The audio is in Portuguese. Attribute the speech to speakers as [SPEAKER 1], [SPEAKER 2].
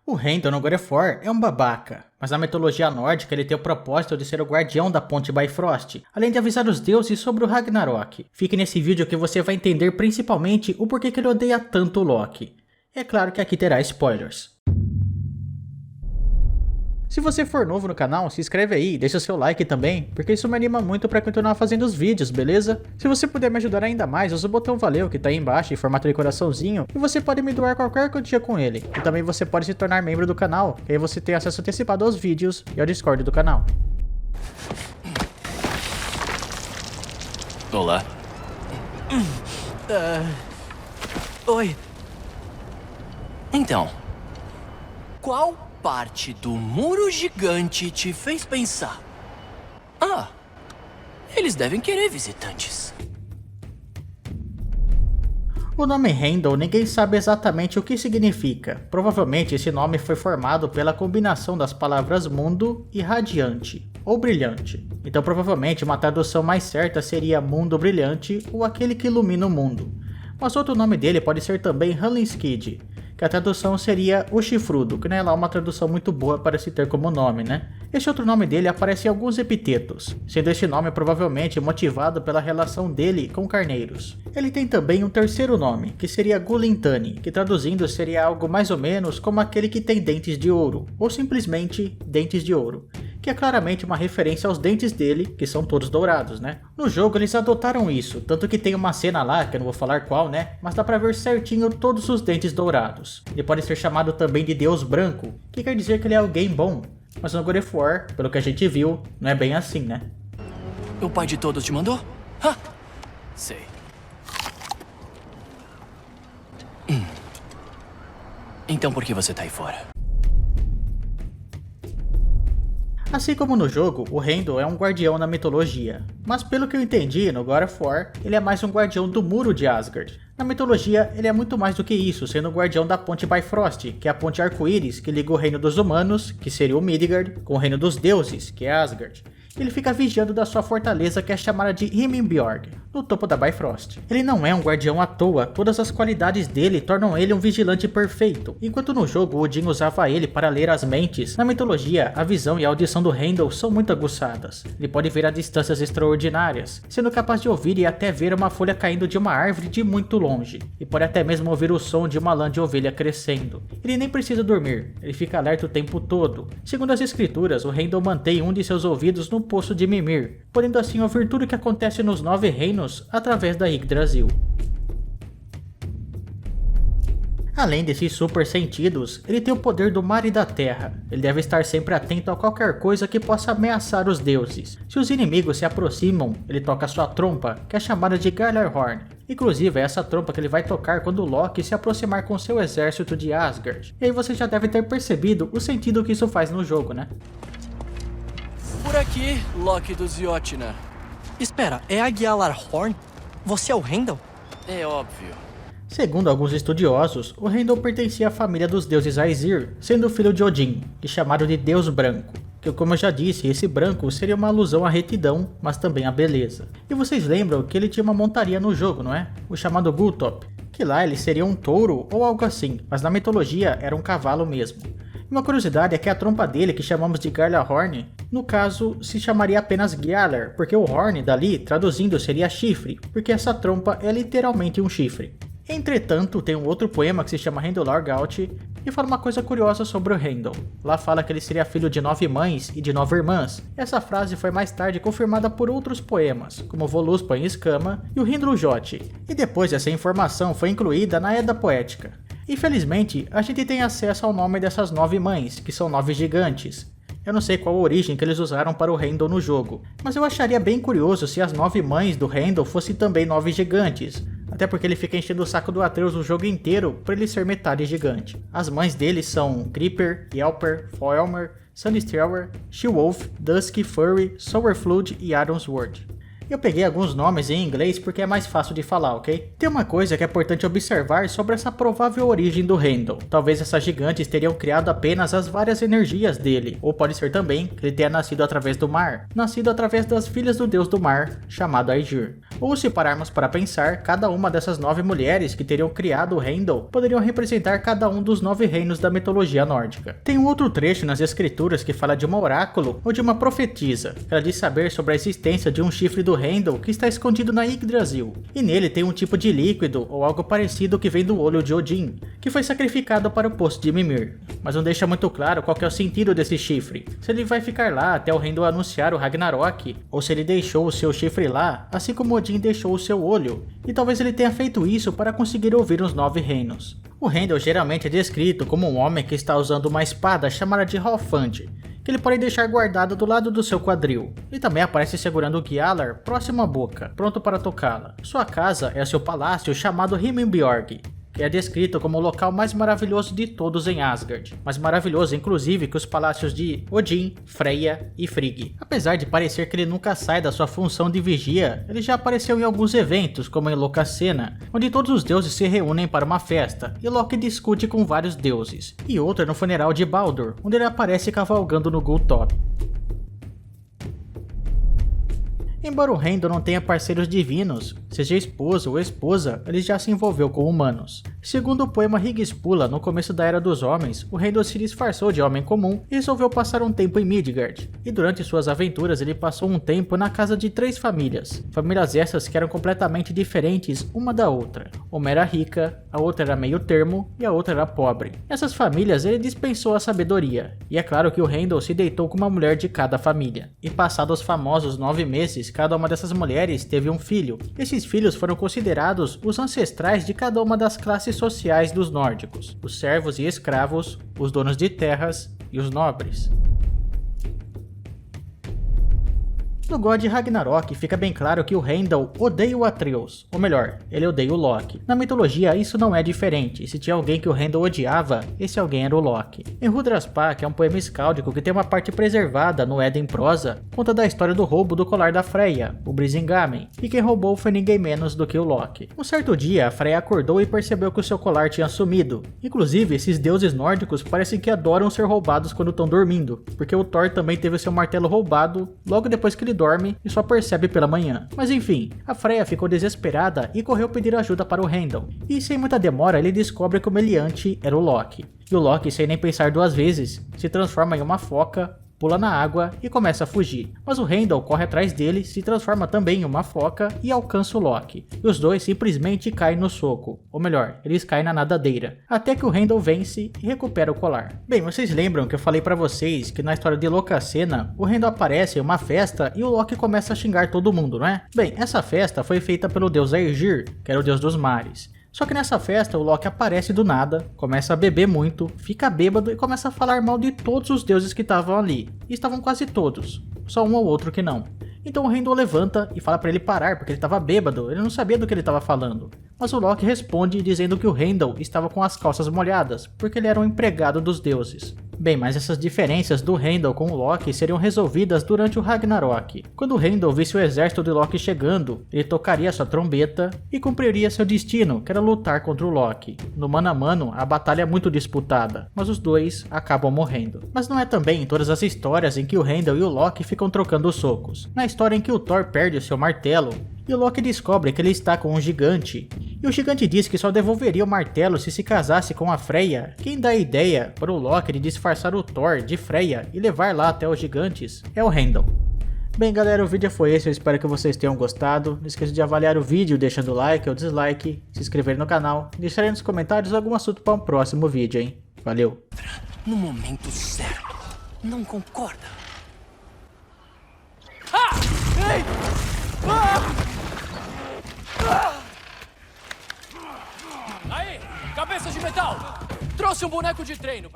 [SPEAKER 1] O Heimdall no God of War é um babaca, mas na mitologia nórdica ele tem o propósito de ser o guardião da Ponte Bifrost, além de avisar os deuses sobre o Ragnarok. Fique nesse vídeo que você vai entender principalmente o porquê que ele odeia tanto o Loki. É claro que aqui terá spoilers. Se você for novo no canal, se inscreve aí e deixa seu like também, porque isso me anima muito para continuar fazendo os vídeos, beleza? Se você puder me ajudar ainda mais, usa o botão valeu que tá aí embaixo em formato de coraçãozinho e você pode me doar qualquer quantia com ele. E também você pode se tornar membro do canal, que aí você tem acesso antecipado aos vídeos e ao Discord do canal.
[SPEAKER 2] Olá. Oi. Então, qual parte do muro gigante te fez pensar? Ah, eles devem querer visitantes.
[SPEAKER 1] O nome Heimdall ninguém sabe exatamente o que significa. Provavelmente esse nome foi formado pela combinação das palavras mundo e radiante, ou brilhante. Então provavelmente uma tradução mais certa seria mundo brilhante ou aquele que ilumina o mundo. Mas outro nome dele pode ser também Hallinskid, que a tradução seria o chifrudo, que não é lá uma tradução muito boa para se ter como nome, né? Este outro nome dele aparece em alguns epitetos, sendo este nome provavelmente motivado pela relação dele com carneiros. Ele tem também um terceiro nome, que seria Gulintani, que traduzindo seria algo mais ou menos como aquele que tem dentes de ouro, ou simplesmente dentes de ouro, que é claramente uma referência aos dentes dele, que são todos dourados, né? No jogo eles adotaram isso, tanto que tem uma cena lá, que eu não vou falar qual, né? Mas dá pra ver certinho todos os dentes dourados. Ele pode ser chamado também de Deus Branco, que quer dizer que ele é alguém bom. Mas no God of War, pelo que a gente viu, não é bem assim, né?
[SPEAKER 2] O pai de todos te mandou? Ha! Sei. Então por que você tá aí fora?
[SPEAKER 1] Assim como no jogo, o Heimdall é um guardião na mitologia, mas pelo que eu entendi, no God of War, ele é mais um guardião do muro de Asgard. Na mitologia, ele é muito mais do que isso, sendo o guardião da Ponte Bifrost, que é a ponte arco-íris que liga o reino dos humanos, que seria o Midgard, com o reino dos deuses, que é Asgard. Ele fica vigiando da sua fortaleza que é chamada de Himinbjorg, no topo da Bifrost. Ele não é um guardião à toa, todas as qualidades dele tornam ele um vigilante perfeito. Enquanto no jogo Odin usava ele para ler as mentes, na mitologia a visão e a audição do Heimdall são muito aguçadas. Ele pode ver a distâncias extraordinárias, sendo capaz de ouvir e até ver uma folha caindo de uma árvore de muito longe, e pode até mesmo ouvir o som de uma lã de ovelha crescendo. Ele nem precisa dormir, ele fica alerta o tempo todo. Segundo as escrituras, o Heimdall mantém um de seus ouvidos no poço de Mimir, podendo assim ouvir tudo o que acontece nos 9 reinos através da Yggdrasil. Além desses super sentidos, ele tem o poder do mar e da terra. Ele deve estar sempre atento a qualquer coisa que possa ameaçar os deuses. Se os inimigos se aproximam, ele toca sua trompa, que é chamada de Gjallarhorn. Inclusive é essa trompa que ele vai tocar quando Loki se aproximar com seu exército de Asgard. E aí você já deve ter percebido o sentido que isso faz no jogo, né?
[SPEAKER 2] Por aqui, Loki dos Jotnar.
[SPEAKER 3] Espera, é a Gjallarhorn? Você é o Heimdall?
[SPEAKER 2] É óbvio.
[SPEAKER 1] Segundo alguns estudiosos, o Heimdall pertencia à família dos deuses Aesir, sendo filho de Odin, que chamaram de Deus Branco, que como eu já disse, esse branco seria uma alusão à retidão, mas também à beleza. E vocês lembram que ele tinha uma montaria no jogo, não é? O chamado Gulltopp, que lá ele seria um touro ou algo assim, mas na mitologia era um cavalo mesmo. E uma curiosidade é que a trompa dele, que chamamos de Gjallarhorn, no caso se chamaria apenas Gjallar, porque o horn dali, traduzindo, seria chifre, porque essa trompa é literalmente um chifre. Entretanto, tem um outro poema que se chama Heimdallr e fala uma coisa curiosa sobre o Heimdall. Lá fala que ele seria filho de 9 mães e de 9 irmãs. Essa frase foi mais tarde confirmada por outros poemas, como Voluspa em Escama e o Hindrujot, e depois essa informação foi incluída na Edda Poética. Infelizmente, a gente tem acesso ao nome dessas 9 mães, que são 9 gigantes. Eu não sei qual a origem que eles usaram para o Heimdall no jogo, mas eu acharia bem curioso se as 9 mães do Heimdall fossem também 9 gigantes. Até porque ele fica enchendo o saco do Atreus o jogo inteiro para ele ser metade gigante. As mães dele são Gripper, Yelper, Foelmer, Sunstrewer, She-Wolf, Dusky, Fury, Sowerflood e Aronsword. Eu peguei alguns nomes em inglês porque é mais fácil de falar, ok? Tem uma coisa que é importante observar sobre essa provável origem do Heimdall. Talvez essas gigantes teriam criado apenas as várias energias dele, ou pode ser também que ele tenha nascido através do mar, nascido através das filhas do deus do mar, chamado Aegir. Ou se pararmos para pensar, cada uma dessas 9 mulheres que teriam criado o Heimdall poderiam representar cada um dos 9 reinos da mitologia nórdica. Tem um outro trecho nas escrituras que fala de uma oráculo ou de uma profetisa. Ela diz saber sobre a existência de um chifre do Heimdall que está escondido na Yggdrasil. E nele tem um tipo de líquido ou algo parecido que vem do olho de Odin, que foi sacrificado para o poço de Mimir. Mas não deixa muito claro qual que é o sentido desse chifre. Se ele vai ficar lá até o Heimdall anunciar o Ragnarok, ou se ele deixou o seu chifre lá, assim como Odin deixou o seu olho. E talvez ele tenha feito isso para conseguir ouvir os 9 reinos. O Heimdall geralmente é descrito como um homem que está usando uma espada chamada de Halfand, que ele pode deixar guardado do lado do seu quadril. E também aparece segurando o Gjallar próximo à boca, pronto para tocá-la. Sua casa é seu palácio chamado Himinbjorg, que é descrito como o local mais maravilhoso de todos em Asgard, mais maravilhoso inclusive que os palácios de Odin, Freyja e Frigg. Apesar de parecer que ele nunca sai da sua função de vigia, ele já apareceu em alguns eventos, como em Lokasenna, onde todos os deuses se reúnem para uma festa, e Loki discute com vários deuses, e outra no funeral de Baldur, onde ele aparece cavalgando no Gulltopp. Embora o Heimdall não tenha parceiros divinos, seja esposo ou esposa, ele já se envolveu com humanos. Segundo o poema Higspula, no começo da Era dos Homens, o Heimdall se disfarçou de homem comum e resolveu passar um tempo em Midgard. E durante suas aventuras ele passou um tempo na casa de 3 famílias. Famílias essas que eram completamente diferentes uma da outra. Uma era rica, a outra era meio termo e a outra era pobre. Nessas famílias ele dispensou a sabedoria. E é claro que o Heimdall se deitou com uma mulher de cada família. E passados os famosos 9 meses, cada uma dessas mulheres teve um filho. Esses filhos foram considerados os ancestrais de cada uma das classes sociais dos nórdicos: os servos e escravos, os donos de terras e os nobres. No God Ragnarok fica bem claro que o Heimdall odeia o Atreus, ou melhor, ele odeia o Loki. Na mitologia isso não é diferente, e se tinha alguém que o Heimdall odiava, esse alguém era o Loki. Em Rudraspa, que é um poema escáldico que tem uma parte preservada no Éden prosa, conta da história do roubo do colar da Freyja, o Brisingamen, e quem roubou foi ninguém menos do que o Loki. Um certo dia, a Freyja acordou e percebeu que o seu colar tinha sumido. Inclusive, esses deuses nórdicos parecem que adoram ser roubados quando estão dormindo, porque o Thor também teve seu martelo roubado logo depois que ele dorme e só percebe pela manhã. Mas enfim, a Freyja ficou desesperada e correu pedir ajuda para o Heimdall. E sem muita demora ele descobre que o meliante era o Loki. E o Loki, sem nem pensar 2 vezes, se transforma em uma foca, pula na água e começa a fugir. Mas o Heimdall corre atrás dele, se transforma também em uma foca e alcança o Loki. E os dois simplesmente caem no soco. Ou melhor, eles caem na nadadeira. Até que o Heimdall vence e recupera o colar. Bem, vocês lembram que eu falei pra vocês que na história de Lokasenna, o Heimdall aparece em uma festa e o Loki começa a xingar todo mundo, não é? Bem, essa festa foi feita pelo deus Aegir, que era o deus dos mares. Só que nessa festa o Loki aparece do nada, começa a beber muito, fica bêbado e começa a falar mal de todos os deuses que estavam ali. E estavam quase todos, só um ou outro que não. Então o Heimdall levanta e fala para ele parar porque ele estava bêbado, ele não sabia do que ele estava falando. Mas o Loki responde dizendo que o Heimdall estava com as calças molhadas, porque ele era um empregado dos deuses. Bem, mas essas diferenças do Heimdall com o Loki seriam resolvidas durante o Ragnarok. Quando o Heimdall visse o exército de Loki chegando, ele tocaria sua trombeta e cumpriria seu destino, que era lutar contra o Loki. No mano a mano, a batalha é muito disputada, mas os dois acabam morrendo. Mas não é também em todas as histórias em que o Heimdall e o Loki ficam trocando socos. Na história em que o Thor perde o seu martelo, e o Loki descobre que ele está com um gigante. E o gigante diz que só devolveria o martelo se casasse com a Freyja. Quem dá a ideia para o Loki de disfarçar o Thor de Freyja e levar lá até os gigantes é o Heimdall. Bem galera, o vídeo foi esse, eu espero que vocês tenham gostado. Não esqueça de avaliar o vídeo deixando o like ou dislike, se inscrever no canal e deixar aí nos comentários algum assunto para um próximo vídeo, hein? Valeu!
[SPEAKER 2] No momento certo, não concorda? Ei! Aí, cabeça de metal! Trouxe um boneco de treino pra...